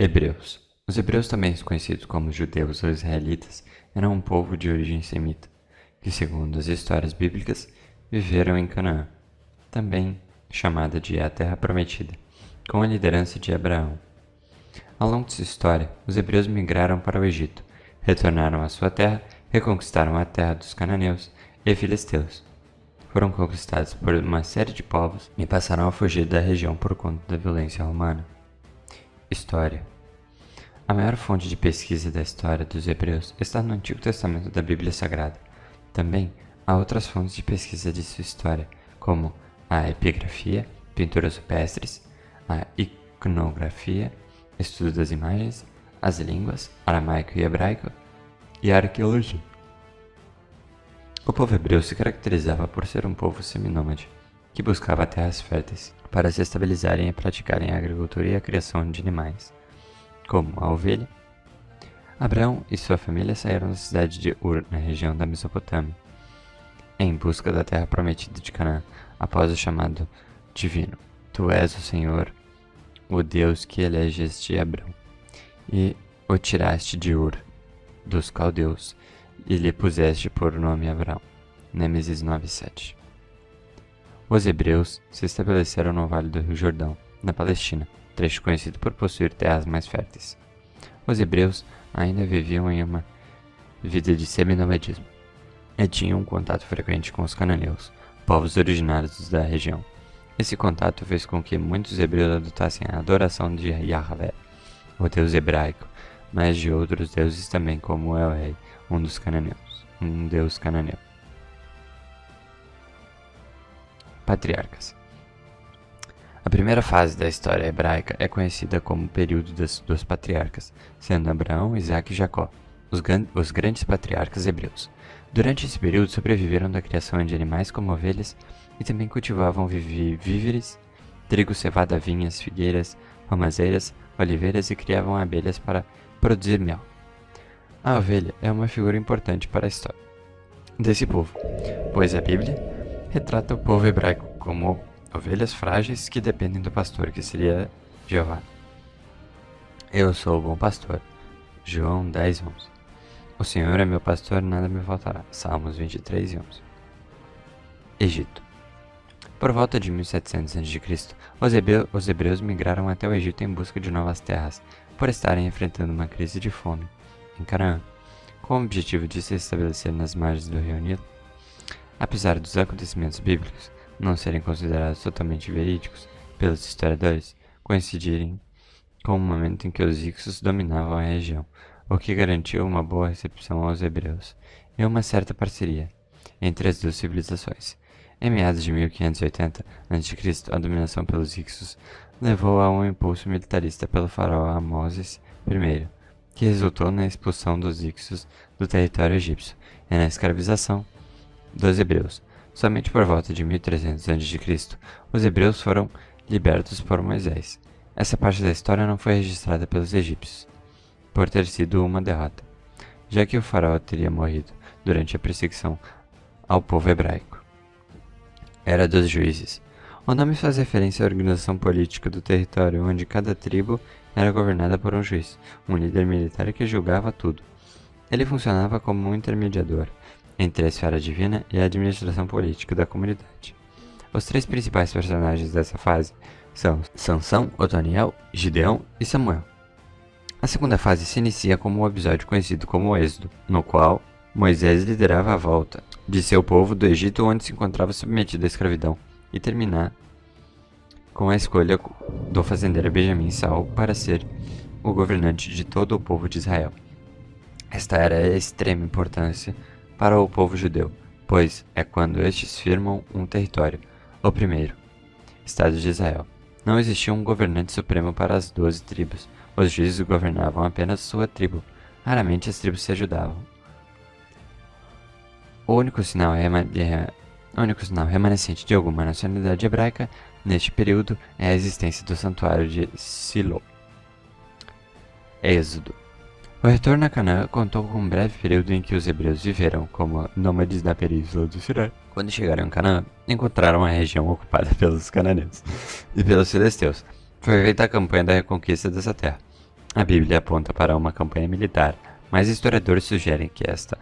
Hebreus. Os hebreus, também conhecidos como judeus ou israelitas, eram um povo de origem semita, que, segundo as histórias bíblicas, viveram em Canaã, também chamada de a Terra Prometida, com a liderança de Abraão. Ao longo de sua história, os hebreus migraram para o Egito, retornaram à sua terra, reconquistaram a terra dos cananeus e filisteus. Foram conquistados por uma série de povos e passaram a fugir da região por conta da violência romana. História. A maior fonte de pesquisa da história dos hebreus está no Antigo Testamento da Bíblia Sagrada. Também há outras fontes de pesquisa de sua história, como a epigrafia, pinturas rupestres, a iconografia, estudo das imagens, as línguas, aramaico e hebraico, e a arqueologia. O povo hebreu se caracterizava por ser um povo seminômade, que buscava terras férteis para se estabilizarem e praticarem a agricultura e a criação de animais, como a ovelha. Abraão e sua família saíram da cidade de Ur, na região da Mesopotâmia, em busca da terra prometida de Canaã, após o chamado divino: Tu és o Senhor, o Deus que elegeste Abraão, e o tiraste de Ur, dos caldeus, e lhe puseste por nome Abraão. Nêmesis 9:7. Os hebreus se estabeleceram no Vale do Rio Jordão, na Palestina, trecho conhecido por possuir terras mais férteis. Os hebreus ainda viviam em uma vida de seminomadismo e tinham um contato frequente com os cananeus, povos originários da região. Esse contato fez com que muitos hebreus adotassem a adoração de Yahvé, o deus hebraico, mas de outros deuses também, como El-Rei, um deus cananeu. Patriarcas. A primeira fase da história hebraica é conhecida como o período dos patriarcas, sendo Abraão, Isaque e Jacó, os grandes patriarcas hebreus. Durante esse período sobreviveram da criação de animais como ovelhas e também cultivavam víveres, trigo, cevada, vinhas, figueiras, romazeiras, oliveiras e criavam abelhas para produzir mel. A ovelha é uma figura importante para a história desse povo, pois a Bíblia retrata o povo hebraico como ovelhas frágeis que dependem do pastor, que seria Jeová. Eu sou o bom pastor. João 10:11. O Senhor é meu pastor, nada me faltará. Salmos 23:11. Egito. Por volta de 1700 a.C., os hebreus migraram até o Egito em busca de novas terras, por estarem enfrentando uma crise de fome em Canaã, com o objetivo de se estabelecer nas margens do rio Nilo. Apesar dos acontecimentos bíblicos não serem considerados totalmente verídicos pelos historiadores, coincidirem com o momento em que os hicsos dominavam a região, o que garantiu uma boa recepção aos hebreus e uma certa parceria entre as duas civilizações. Em meados de 1580 a.C., a dominação pelos hicsos levou a um impulso militarista pelo faraó Amoses I, que resultou na expulsão dos hicsos do território egípcio e na escravização dos hebreus. Somente por volta de 1300 a.C., os hebreus foram libertos por Moisés. Essa parte da história não foi registrada pelos egípcios, por ter sido uma derrota, já que o faraó teria morrido durante a perseguição ao povo hebraico. Era dos Juízes. O nome faz referência à organização política do território, onde cada tribo era governada por um juiz, um líder militar que julgava tudo. Ele funcionava como um intermediador entre a esfera divina e a administração política da comunidade. Os três principais personagens dessa fase são Sansão, Otoniel, Gideão e Samuel. A segunda fase se inicia com um episódio conhecido como o Êxodo, no qual Moisés liderava a volta de seu povo do Egito, onde se encontrava submetido à escravidão, e terminar com a escolha do fazendeiro Benjamim Saul para ser o governante de todo o povo de Israel. Esta era de extrema importância para o povo judeu, pois é quando estes firmam um território, o primeiro Estado de Israel. Não existia um governante supremo para as 12 tribos. Os juízes governavam apenas sua tribo. Raramente as tribos se ajudavam. O único sinal remanescente de alguma nacionalidade hebraica neste período é a existência do santuário de Siló. Êxodo. O retorno a Canaã contou com um breve período em que os hebreus viveram como nômades da península do Sinai. Quando chegaram em Canaã, encontraram a região ocupada pelos cananeus e pelos filisteus. Foi feita a campanha da reconquista dessa terra. A Bíblia aponta para uma campanha militar, mas historiadores sugerem que esta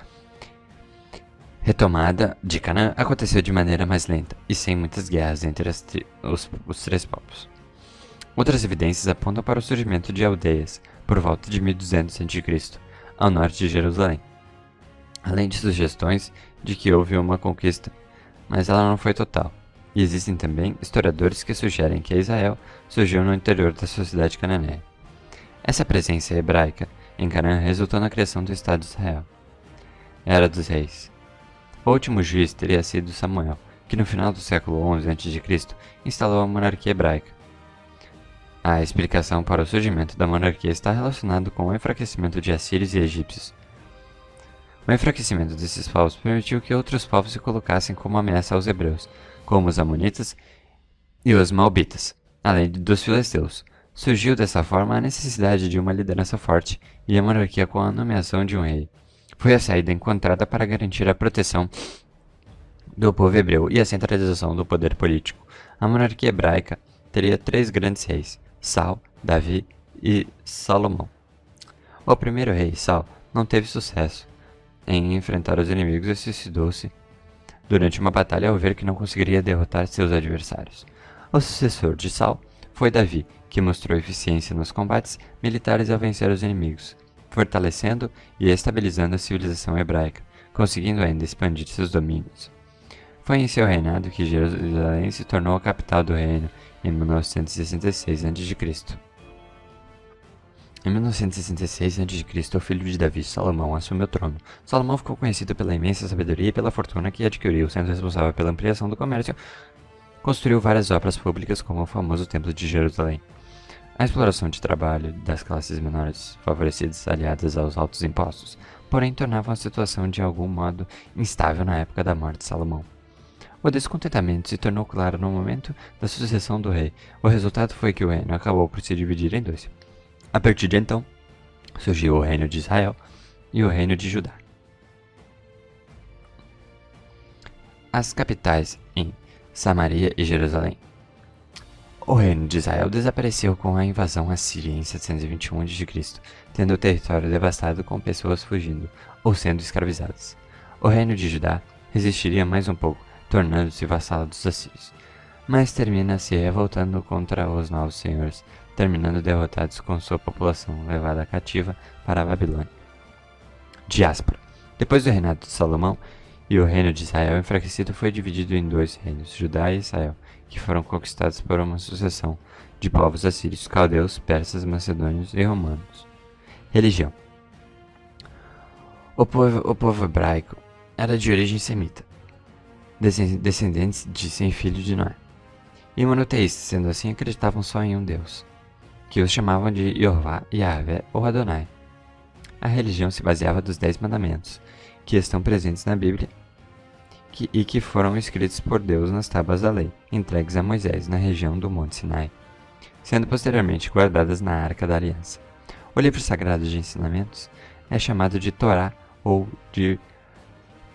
retomada de Canaã aconteceu de maneira mais lenta e sem muitas guerras entre os três povos. Outras evidências apontam para o surgimento de aldeias por volta de 1200 a.C., ao norte de Jerusalém, além de sugestões de que houve uma conquista, mas ela não foi total. E existem também historiadores que sugerem que Israel surgiu no interior da sociedade cananeia. Essa presença hebraica em Canaã resultou na criação do Estado de Israel. Era dos Reis. O último juiz teria sido Samuel, que no final do século XI a.C. instalou a monarquia hebraica. A explicação para o surgimento da monarquia está relacionado com o enfraquecimento de assírios e egípcios. O enfraquecimento desses povos permitiu que outros povos se colocassem como ameaça aos hebreus, como os amonitas e os moabitas, além dos filisteus. Surgiu dessa forma a necessidade de uma liderança forte e a monarquia com a nomeação de um rei. Foi a saída encontrada para garantir a proteção do povo hebreu e a centralização do poder político. A monarquia hebraica teria três grandes reis: Saul, Davi e Salomão. O primeiro rei, Saul, não teve sucesso em enfrentar os inimigos e suicidou-se durante uma batalha ao ver que não conseguiria derrotar seus adversários. O sucessor de Saul foi Davi, que mostrou eficiência nos combates militares ao vencer os inimigos, fortalecendo e estabilizando a civilização hebraica, conseguindo ainda expandir seus domínios. Foi em seu reinado que Jerusalém se tornou a capital do reino, em 1966 a.C. Em 1966 a.C., o filho de Davi, Salomão, assumiu o trono. Salomão ficou conhecido pela imensa sabedoria e pela fortuna que adquiriu, sendo responsável pela ampliação do comércio. Construiu várias obras públicas, como o famoso Templo de Jerusalém. A exploração de trabalho das classes menores favorecidas aliadas aos altos impostos, porém tornavam a situação de algum modo instável na época da morte de Salomão. O descontentamento se tornou claro no momento da sucessão do rei. O resultado foi que o reino acabou por se dividir em dois. A partir de então, surgiu o reino de Israel e o reino de Judá. As capitais em Samaria e Jerusalém. O reino de Israel desapareceu com a invasão assíria em 721 a.C., tendo o território devastado com pessoas fugindo ou sendo escravizadas. O reino de Judá resistiria mais um pouco, tornando-se vassalo dos assírios, mas termina se revoltando contra os novos senhores, terminando derrotados com sua população levada cativa para a Babilônia. Diáspora. Depois do reinado de Salomão e o reino de Israel enfraquecido foi dividido em dois reinos, Judá e Israel, que foram conquistados por uma sucessão de povos assírios, caldeus, persas, macedônios e romanos. Religião. O povo hebraico era de origem semita, descendentes de Sem, filho de Noé, e monoteístas, sendo assim acreditavam só em um Deus, que os chamavam de Jeová, Yahvé ou Adonai. A religião se baseava dos 10 mandamentos, que estão presentes na Bíblia e que foram escritos por Deus nas tábuas da lei, entregues a Moisés na região do Monte Sinai, sendo posteriormente guardadas na Arca da Aliança. O livro sagrado de ensinamentos é chamado de Torá ou de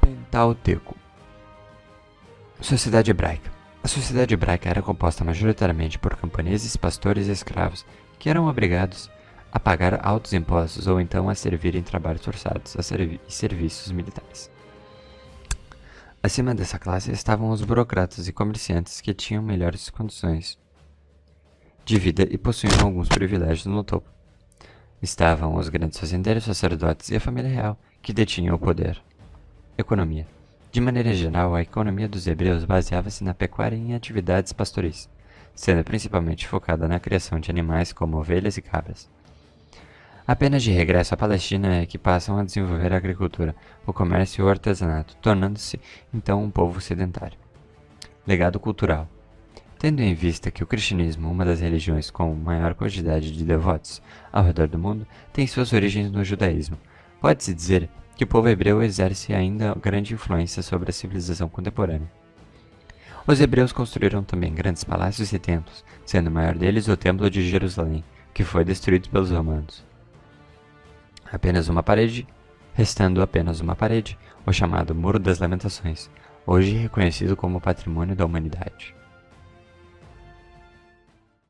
Pentateuco. Sociedade hebraica. A sociedade hebraica era composta majoritariamente por camponeses, pastores e escravos, que eram obrigados a pagar altos impostos ou então a servir em trabalhos forçados e serviços militares. Acima dessa classe estavam os burocratas e comerciantes que tinham melhores condições de vida e possuíam alguns privilégios no topo. Estavam os grandes fazendeiros, sacerdotes e a família real, que detinham o poder. Economia. De maneira geral, a economia dos hebreus baseava-se na pecuária e em atividades pastoris, sendo principalmente focada na criação de animais como ovelhas e cabras. Apenas de regresso à Palestina é que passam a desenvolver a agricultura, o comércio e o artesanato, tornando-se então um povo sedentário. Legado cultural. Tendo em vista que o cristianismo, uma das religiões com maior quantidade de devotos ao redor do mundo, tem suas origens no judaísmo, pode-se dizer que o povo hebreu exerce ainda grande influência sobre a civilização contemporânea. Os hebreus construíram também grandes palácios e templos, sendo o maior deles o Templo de Jerusalém, que foi destruído pelos romanos. Restando apenas uma parede, o chamado Muro das Lamentações, hoje reconhecido como Patrimônio da Humanidade.